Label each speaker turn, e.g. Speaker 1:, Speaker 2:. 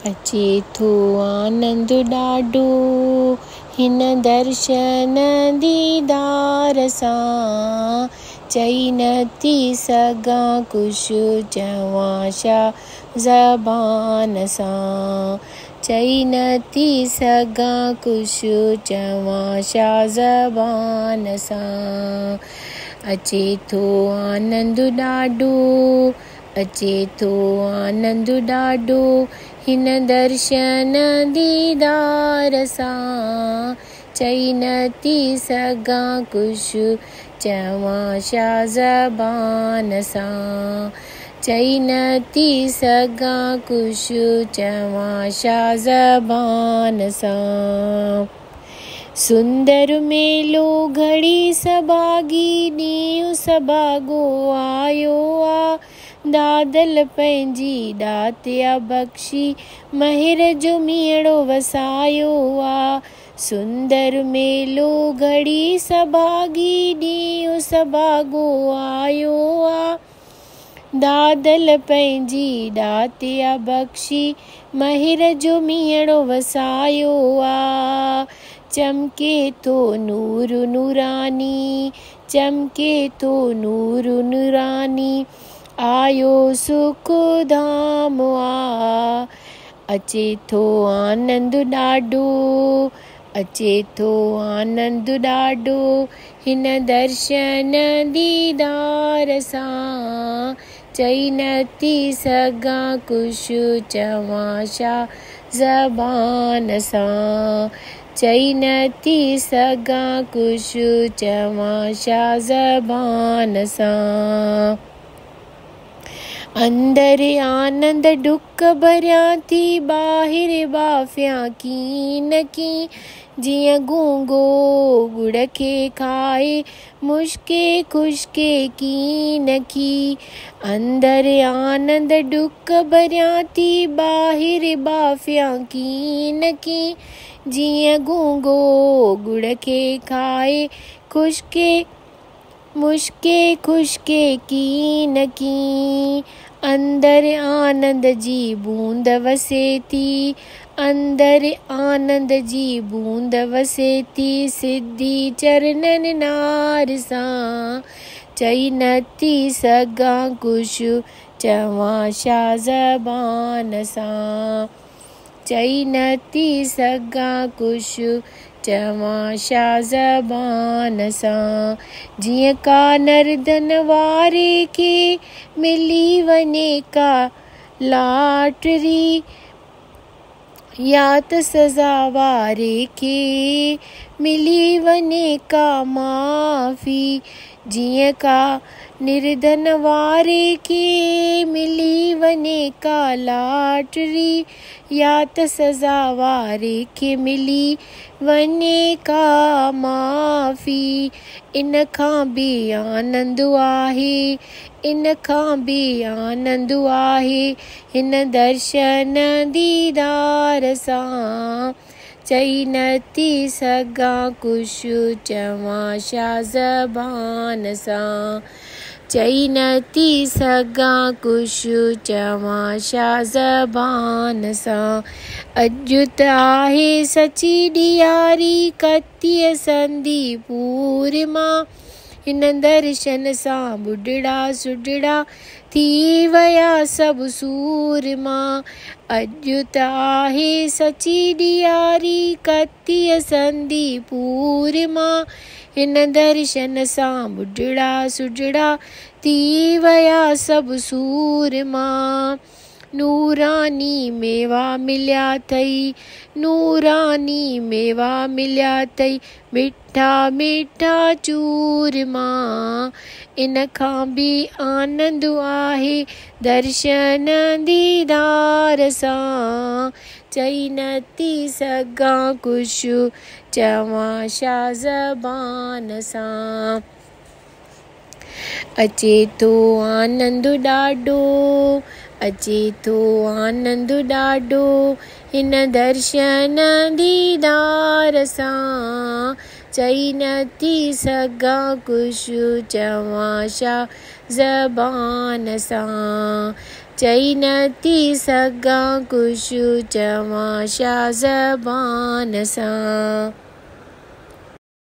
Speaker 1: अचे थो आनंद ॾाढो हिन दर्शन दीदार सां। चई नथी सघां कुझु चवां छा ज़बान सां। चई नथी सघां कुझु चवां छा ज़बान सां। अचे थो आनंद ॾाढो, अचे थो आनंद ॾाढो हिन दर्शन दीदार सां। चई नथी सघां कुझु चवां छा ज़बान सां। चई नथी सघां कुझु चवां छा ज़बान सां। सुंदर मेलो घड़ी सभागी ॾींहुं सभागो आयो आ। दादल पंहिंजी ॾातिया बख़्शी महिर जो मीअड़ो वसायो आ। सुंदर मेलो घड़ी सभागी ॾींहुं सभागो आयो आ। दादल पंहिंजी ॾातिया बख़्शी महिर जो मीअड़ो वसायो आ। चमके थो नूर नूरानी, चमके थो नूर नूरानी, आयो सुख धाम आ। अचे थो आनंद ॾाढो, अचे थो आनंद ॾाढो हिन दर्शन दीदार सां। चई नथी सघां कुझु चवां छा ज़बान सां। चई नथी सघां कुझु चवां छा ज़बान सां। अंदर आनंद डुक भरियां थी, ॿाहिरि बाफ़ियां कीं न कीं। जीअं गूंगो गुड़ खे खाए मुश्के खुश्के कीं न की। अंदर आनंद डुक भरियां थी, ॿाहिरि बाफ़ियां कीं न कीं। जीअं गूंगो गुड़ खे खाए खुश्के मुश्के खुश्के कीं न कीं। अंदर आनंद जी बूंद वसे थी, अंदर आनंद जी बूंद वसे थी, सिधी चरणनि नार सां। चई नथी सघां कुझु चवां छा ज़बान सां। चई नथी सघां कुझु चवां छा ज़बान सां। जीअं का नर्दन वारे खे मिली वञे का लाटरी, या त सज़ा वारे खे मिली वञे का माफ़ी। जीअं का निर्धन वारे खे मिली वञे का लाटरी, या त सज़ा वारे खे मिली वञे का माफ़ी। इन खां बि आनंद आहे, इन खां बि आनंद आहे हिन दर्शन दीदार सां। चई नथी सघां कुझु चवां छा ज़बान सां। चई नथी सघां कुझु चवां छा ज़बान सां। अॼु त आहे सची ॾियारी कतीअ संदी पूर्णिमा। हिन दर्शन सां ॿुढड़ा सुढड़ा थी विया सभु सूरमा। अॼु त आहे सची ॾियारी कतीअ संदी पूर्णिमा। हिन दर्शन सां ॿुढड़ा सुढड़ा थी विया सभु सूरमा। नूरानी मेवा मिलिया अथई, नूरानी मेवा मिलिया अथई, मिठा मिठा चूरमा। इन खां बि आनंद आहे दर्शन दीदार सां। चई नथी सघां कुझु चवां छा ज़बान सां। अचे थो आनंद ॾाढो, अचे थो आनंद ॾाढो हिन दर्शन दीदार सां। चई नथी सघां कुझु चवां छा ज़बान सां। चई नथी सघां कुझु चवां छा ज़बान सां।